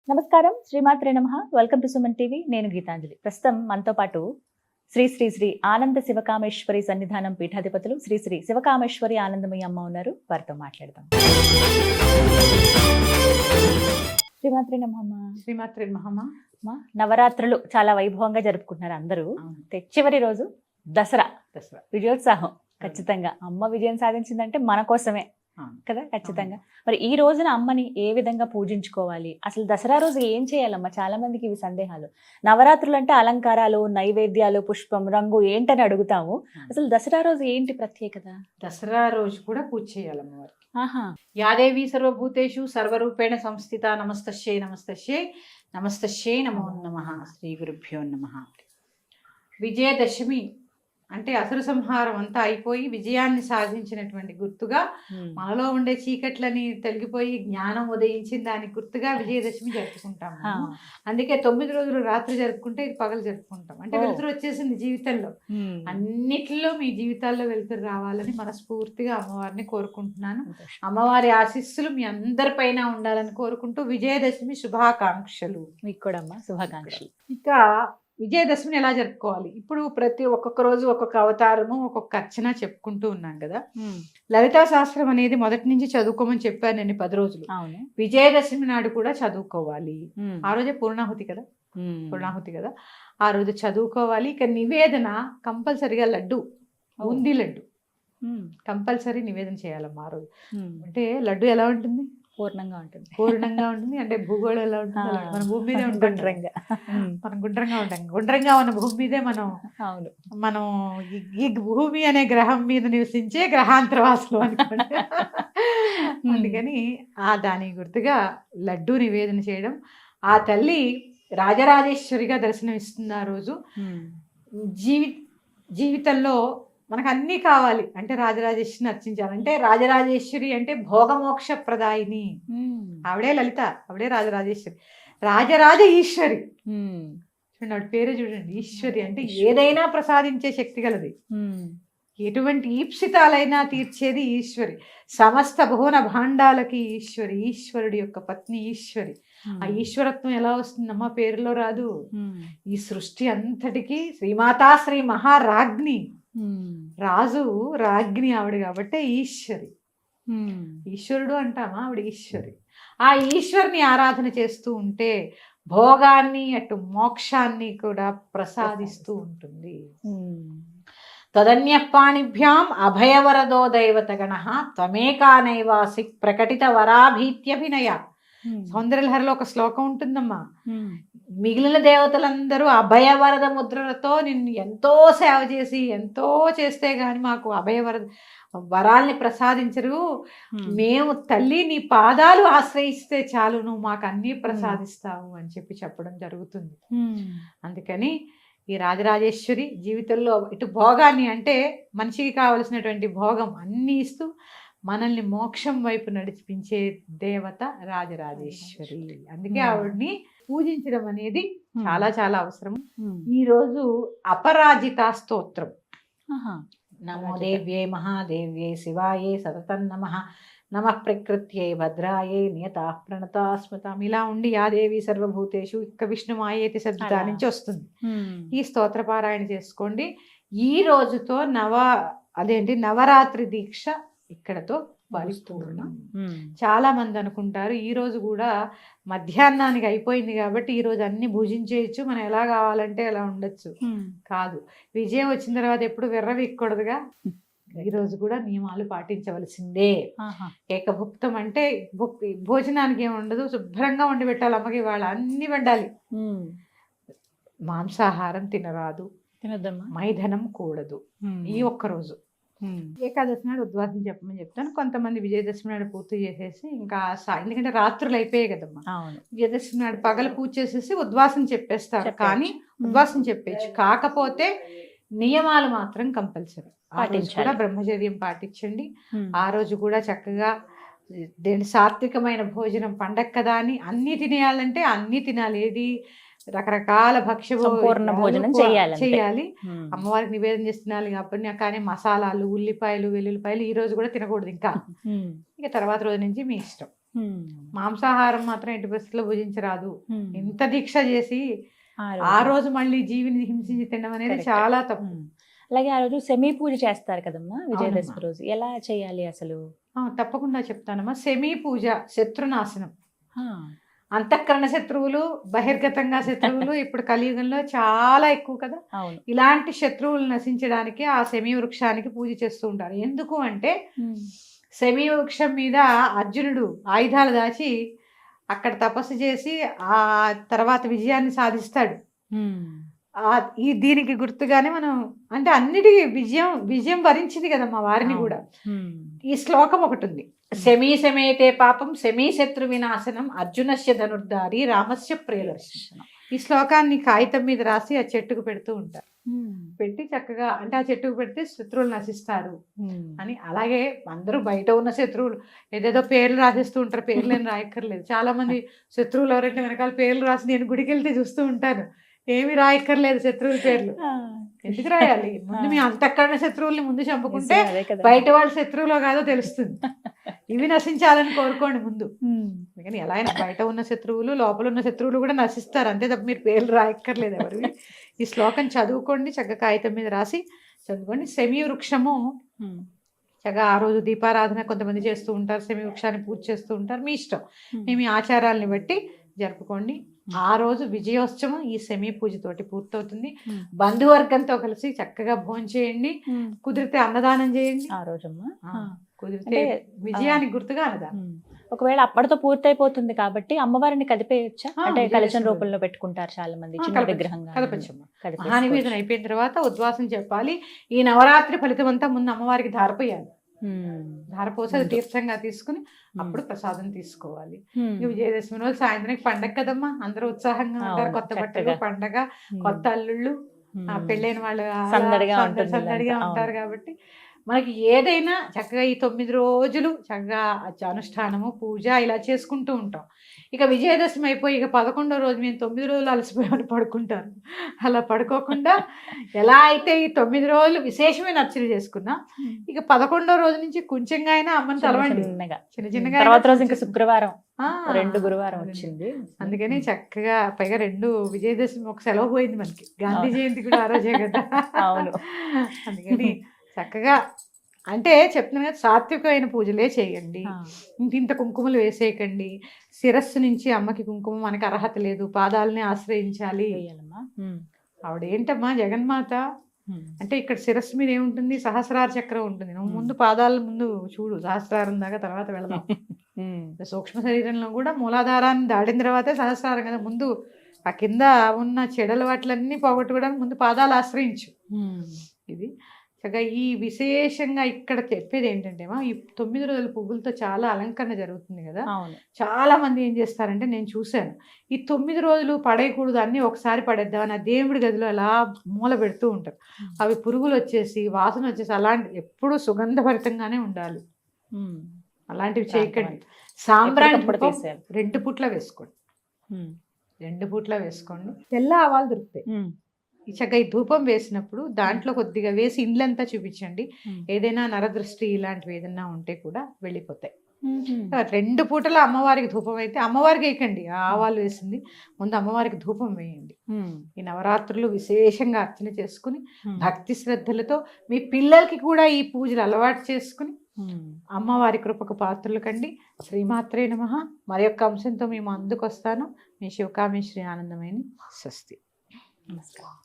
నమస్కారం, శ్రీమాత్రే నమః. Welcome to Suman TV. నేను గీతాంజలి. ప్రస్తుతం మనతో పాటు శ్రీ శ్రీ శ్రీ ఆనంద శివకామేశ్వరి సన్నిధానం పీఠాధిపతులు శ్రీ శ్రీ శివకామేశ్వరి ఆనందమయ్య అమ్మ ఉన్నారు. వారితో మాట్లాడదాం. శ్రీమాత్రే నమః అమ్మ. శ్రీమాత్రే నమః అమ్మ. నవరాత్రులు చాలా వైభవంగా జరుపుకుంటున్నారు అందరూ. చివరి రోజు దసరా విజయోత్సాహం. ఖచ్చితంగా అమ్మ విజయం సాధించిందంటే మన కోసమే కదా, ఖచ్చితంగా. మరి ఈ రోజున అమ్మని ఏ విధంగా పూజించుకోవాలి, అసలు దసరా రోజు ఏం చేయాలమ్మా? చాలా మందికి ఇవి సందేహాలు. నవరాత్రులు అంటే అలంకారాలు, నైవేద్యాలు, పుష్పం, రంగు ఏంటని అడుగుతాము. అసలు దసరా రోజు ఏంటి ప్రత్యేకత? దసరా రోజు కూడా పూజ చేయాలమ్మ వారికి. యాదేవి సర్వభూతేషు సర్వరూపేణ సంస్థిత. నమస్తశ్యై నమస్తశ్యై నమస్తశ్యై నమో నమః. శ్రీ గురుభ్యో నమః. విజయదశమి అంటే అసుర సంహారం అంతా అయిపోయి విజయాన్ని సాధించినటువంటి గుర్తుగా, మనలో ఉండే చీకట్లని తొలగిపోయి జ్ఞానం ఉదయించిన దానికి గుర్తుగా విజయదశమి జరుపుకుంటాము. అందుకే 9 రోజులు రాత్రి జరుపుకుంటే ఇది పగలు జరుపుకుంటాం. అంటే వెలుతురు వచ్చేసింది జీవితంలో. అన్నిటిలో మీ జీవితాల్లో వెలుతురు రావాలని మనస్ఫూర్తిగా అమ్మవారిని కోరుకుంటున్నాను. అమ్మవారి ఆశీస్సులు మీ అందరిపైన ఉండాలని కోరుకుంటూ విజయదశమి శుభాకాంక్షలు. మీకు కూడా అమ్మ శుభాకాంక్షలు. ఇంకా విజయదశమిని ఎలా జరుపుకోవాలి? ఇప్పుడు ఒక్కొక్క రోజు ఒక్కొక్క అవతారము, ఒక్కొక్క అర్చన చెప్పుకుంటూ ఉన్నాం కదా. లలితా శాస్త్రం అనేది మొదటి నుంచి చదువుకోమని చెప్పాను నేను 10 రోజులు. విజయదశమి నాడు కూడా చదువుకోవాలి. ఆ రోజే పూర్ణాహుతి కదా, ఆ రోజు చదువుకోవాలి. ఇక నివేదన కంపల్సరిగా లడ్డు, బూందీ లడ్డు కంపల్సరీ నివేదన చేయాలమ్మా ఆ రోజు. అంటే లడ్డు ఎలా ఉంటుంది? పూర్ణంగా ఉంటుంది. అంటే భూగోళం ఎలా ఉంటుంది? మన భూమి మీదే ఉంటుంది. మనం గుండ్రంగా ఉన్న భూమి మీదే మనం ఈ భూమి అనే గ్రహం మీద నివసించే గ్రహాంతరవాసులు అనుకోండి. అందుకని దాని గుర్తుగా లడ్డు నివేదన చేయడం. ఆ తల్లి రాజరాజేశ్వరిగా దర్శనమిస్తుంది ఆ రోజు. జీవితంలో మనకు అన్నీ కావాలి అంటే రాజరాజేశ్వరిని అర్చించాలంటే, రాజరాజేశ్వరి అంటే భోగమోక్ష ప్రదాయిని. ఆవిడే లలిత, ఆవిడే రాజరాజేశ్వరి. రాజరాజ ఈశ్వరి చూడండి, ఆవిడ పేరే చూడండి, ఈశ్వరి. అంటే ఏదైనా ప్రసాదించే శక్తి గలది, ఎటువంటి ఈప్సితాలైనా తీర్చేది ఈశ్వరి. సమస్త భువన భాండాలకి ఈశ్వరి, ఈశ్వరుడి యొక్క పత్ని ఈశ్వరి. ఆ ఈశ్వరత్వం ఎలా వస్తుందమ్మా? పేరులో రాదు. ఈ సృష్టి అంతటికి శ్రీమాతా శ్రీ మహారాజ్ఞి, రాజు రాజ్ఞి ఆవిడ కాబట్టి ఈశ్వరి. ఈశ్వరుడు అంటామా, ఆవిడ ఈశ్వరి. ఆ ఈశ్వరిని ఆరాధన చేస్తూ ఉంటే భోగాన్ని అటు మోక్షాన్ని కూడా ప్రసాదిస్తూ ఉంటుంది. తదన్యపాణిభ్యాం అభయవరదో దైవతగణ త్వమేకానైవాసి ప్రకటిత వరాభీత్యభినయ. సౌందర్యలహరిలో ఒక శ్లోకం ఉంటుందమ్మా. మిగిలిన దేవతలందరూ అభయవరద ముద్రలతో నిన్ను ఎంతో సేవ చేసి ఎంతో చేస్తే గాని మాకు అభయవరద వరాల్ని ప్రసాదించరు. మేము తల్లి నీ పాదాలు ఆశ్రయిస్తే చాలు, నువ్వు మాకు అన్నీ ప్రసాదిస్తావు అని చెప్పడం జరుగుతుంది. అందుకని ఈ రాజరాజేశ్వరి జీవితంలో ఇటు భోగాన్ని, అంటే మనిషికి కావలసినటువంటి భోగం అన్నీ ఇస్తూ మనల్ని మోక్షం వైపు నడిపించే దేవత రాజరాజేశ్వరి. అందుకే ఆవిడ్ని పూజించడం అనేది చాలా చాలా అవసరం. ఈ రోజు అపరాజితా స్తోత్రం. నమో దేవ్యే మహాదేవ్యే శివాయే సతతం నమః, నమః ప్రకృత్యై భద్రాయే నియతా ప్రణతా స్మృతం. ఇలా ఉండి యాదేవి సర్వభూతేషు ఇక్క విష్ణుమాయేతి సద్దా నుంచి వస్తుంది. ఈ స్తోత్ర పారాయణ చేసుకోండి. ఈ రోజుతో నవరాత్రి దీక్ష ఇక్కడతో పరిపూర్ణం. చాలా మంది అనుకుంటారు ఈ రోజు కూడా మధ్యాహ్నానికి అయిపోయింది కాబట్టి ఈ రోజు అన్ని భుజించేయచ్చు, మనం ఎలా కావాలంటే ఎలా ఉండొచ్చు. కాదు, విజయం వచ్చిన తర్వాత ఎప్పుడు వెర్రవిక్కూడదుగా. ఈ రోజు కూడా నియమాలు పాటించవలసిందే. ఏకభుక్తం అంటే భోజనానికి ఏమి ఉండదు, శుభ్రంగా వండి పెట్టాలి. అమ్మకి వాళ్ళ అన్ని వండాలి. మాంసాహారం తినరాదు, మైథనం కూడదు ఈ ఒక్కరోజు. ఏకాదశి నాడు ఉద్వాసం చెప్పమని చెప్తాను. కొంతమంది విజయదశమి నాడు పూర్తి చేసేసి ఇంకా ఎందుకంటే రాత్రులు అయిపోయాయి కదమ్మా. విజయదశమి నాడు పగలు పూజ చేసేసి ఉద్వాసం చెప్పేస్తారు. కానీ ఉద్వాసం చెప్పేచ్చు, కాకపోతే నియమాలు మాత్రం కంపల్సరీ. ఆ రోజు కూడా బ్రహ్మచర్యం పాటించండి. ఆ రోజు కూడా చక్కగా సాత్వికమైన భోజనం, పండగ కదా అని అన్ని తినేయాలంటే అన్ని తినాలి. ఏది రకరకాల సంపూర్ణ భోజనం చేయాలి. అమ్మవారికి నివేదన చేస్తున్నారు కాబట్టి, కానీ మసాలాలు, ఉల్లిపాయలు, వెల్లుల్లిపాయలు ఈ రోజు కూడా తినకూడదు. ఇంకా తర్వాత రోజు నుంచి మీ ఇష్టం. మాంసాహారం మాత్రం ఎట్టి పరిస్థితుల్లో భుజించరాదు. ఇంత దీక్ష చేసి ఆ రోజు మళ్ళీ జీవిని హింసించి తినడం అనేది Correct. చాలా తప్పు. అలాగే ఆ రోజు సెమీ పూజ చేస్తారు కదమ్మా విజయదశమి అవునమ్మా. రోజు, ఎలా చేయాలి అసలు? తప్పకుండా చెప్తానమ్మా. సెమీ పూజ శత్రునాశనం. అంతఃకరణ శత్రువులు, బహిర్గతంగా శత్రువులు ఇప్పుడు కలియుగంలో చాలా ఎక్కువ కదా. అవును. ఇలాంటి శత్రువులు నశించడానికి ఆ శమీ వృక్షానికి పూజ చేస్తూ ఉంటారు. ఎందుకు అంటే శమీ వృక్షం మీద అర్జునుడు ఆయుధాలు దాచి అక్కడ తపస్సు చేసి ఆ తర్వాత విజయాన్ని సాధిస్తాడు. ఈ దీనికి గుర్తుగానే మనం అంటే అన్నిటికీ విజయం వరించింది కదమ్మా వారిని కూడా. ఈ శ్లోకం ఒకటి ఉంది, శమీ శమేతే పాపం శమీ శత్రు వినాశనం అర్జునస్య ధనుర్ధారి రామస్య ప్రియదర్శనం. ఈ శ్లోకాన్ని కాగితం మీద రాసి ఆ చెట్టుకు పెడుతూ ఉంటారు. పెట్టి చక్కగా అంటే ఆ చెట్టుకు పెడితే శత్రువులు నశిస్తారు అని. అలాగే అందరూ బయట ఉన్న శత్రువులు ఏదేదో పేర్లు రాసేస్తూ ఉంటారు, పేర్లు ఏం రాయక్కర్లేదు. చాలా మంది శత్రువులు ఎవరైతే వెనకాల పేర్లు రాసి నేను గుడికి వెళ్తే చూస్తూ ఉంటాను, ఏమి రాయక్కర్లేదు శత్రువుల పేర్లు. ఎందుకు రాయాలి? ముందు మీ అంతఃకరణ శత్రువుల్ని ముందు చంపుకుంటే బయట వాళ్ళ శత్రువులో కాదో తెలుస్తుంది. ఇవి నశించాలని కోరుకోండి ముందు. అందుకని ఎలా అయినా బయట ఉన్న శత్రువులు లోపల ఉన్న శత్రువులు కూడా నశిస్తారు, అంతే తప్ప మీరు పేర్లు రాయక్కర్లేదు ఎవరివి. ఈ శ్లోకం చదువుకోండి, చక్కగా కాగితం మీద రాసి చదువుకోండి. శమీ వృక్షము చక్కగా ఆ రోజు దీపారాధన కొంతమంది చేస్తూ ఉంటారు, శమీ వృక్షాన్ని పూజ చేస్తూ ఉంటారు, మీ ఇష్టం. మీ ఆచారాలని బట్టి జరుపుకోండి. ఆ రోజు విజయోత్సవం ఈ శమీ పూజతోటి పూర్తవుతుంది. బంధువర్గంతో కలిసి చక్కగా భోజనం చేయండి, కుదిరితే అన్నదానం చేయండి. ఆ రోజమ్మా కుదిరితే విజయానికి గుర్తుగా అన్నదానం. ఒకవేళ అప్పటితో పూర్తయిపోతుంది కాబట్టి అమ్మవారిని కదిపేయచ్చా? అంటే కలశం రూపంలో పెట్టుకుంటారు చాలా మంది, చిన్న విగ్రహంగా. కదపచ్చమ్మ. మహానివేదన అయిపోయిన తర్వాత ఉద్వాసం చెప్పాలి. ఈ నవరాత్రి ఫలితం అంతా ముందు అమ్మవారికి ధారపోయాలి. ధారపోసి అది తీర్థంగా తీసుకుని అప్పుడు ప్రసాదం తీసుకోవాలి. విజయదశమి రోజు సాయంత్రానికి పండగ కదమ్మా, అందరూ ఉత్సాహంగా ఉంటారు. కొత్త బట్టలు, పండగ, కొత్త అల్లుళ్ళు, పెళ్ళైన వాళ్ళు సందడిగా ఉంటారు. కాబట్టి మనకి ఏదైనా చక్కగా ఈ 9 రోజులు చక్కగా అనుష్ఠానము పూజ ఇలా చేసుకుంటూ ఉంటాం. ఇక విజయదశమి అయిపోయి ఇక 11వ రోజు మేము 9 రోజులు అలసిపోయామని పడుకుంటారు. అలా పడుకోకుండా ఎలా అయితే ఈ 9 రోజులు విశేషమైన అర్చన చేసుకున్నా, ఇక 11వ రోజు నుంచి కొంచెంగా అయినా అమ్మని తలవండి. చిన్నగా తర్వాత రోజు ఇంకా శుక్రవారం 2 గురువారం వచ్చింది. అందుకని చక్కగా పైగా 2 విజయదశమి ఒక సెలవు పోయింది మనకి, గాంధీ జయంతి కూడా ఆ రోజే కదా. అవును. అందుకని చక్కగా అంటే చెప్తున్నాను కదా, సాత్వికమైన పూజలే చేయండి. ఇంత కుంకుమలు వేసేయకండి. శిరస్సు నుంచి అమ్మకి కుంకుమ మనకి అర్హత లేదు, పాదాలని ఆశ్రయించాలి. ఆవిడేంటమ్మా జగన్మాత అంటే ఇక్కడ శిరస్సు మీద ఏముంటుంది, సహస్రార చక్రం ఉంటుంది. నువ్వు ముందు పాదాల ముందు చూడు, సహస్రారం దాకా తర్వాత వెళదాం. సూక్ష్మ శరీరంలో కూడా మూలాధారాన్ని దాటిన తర్వాతే సహస్రారం కదా. ముందు ఆ కింద ఉన్న చెడల వాటిలన్నీ పోగొట్టుకోవడానికి ముందు పాదాలు ఆశ్రయించు. ఇది చక్కగా ఈ విశేషంగా ఇక్కడ చెప్పేది ఏంటంటే ఈ 9 రోజుల పువ్వులతో చాలా అలంకరణ జరుగుతుంది కదా. చాలా మంది ఏం చేస్తారంటే నేను చూశాను, ఈ 9 రోజులు పడేయకూడదు, అన్నీ ఒకసారి పడేద్దామని ఆ దేవుడి గదిలో అలా మూల పెడుతూ ఉంటారు. అవి పురుగులు వచ్చేసి వాసన వచ్చేసి అలాంటి ఎప్పుడు సుగంధభరితంగానే ఉండాలి. అలాంటివి చేయకండి. సాంబ్రాణి 2 పూట్ల వేసుకోండి, 2 పూట్ల వేసుకోండి. తెల్ల ఆవాలు దొరుకుతాయి. ఈ చక్కగా ఈ ధూపం వేసినప్పుడు దాంట్లో కొద్దిగా వేసి ఇండ్లంతా చూపించండి. ఏదైనా నరదృష్టి ఇలాంటివి ఏదైనా ఉంటే కూడా వెళ్ళిపోతాయి. 2 పూటల అమ్మవారికి ధూపం అయితే అమ్మవారికి వేయకండి, ఆవాలు వేసింది ముందు అమ్మవారికి ధూపం వేయండి. ఈ నవరాత్రులు విశేషంగా అర్చన చేసుకుని భక్తి శ్రద్ధలతో మీ పిల్లలకి కూడా ఈ పూజలు అలవాటు చేసుకుని అమ్మవారి కృపకు పాత్రలు కండి. శ్రీమాత్రే నమః. మరి యొక్క అంశంతో మేము అందుకు వస్తాను. మీ శివకామేశ్వరి ఆనందమైన స్వస్తి. నమస్కారం.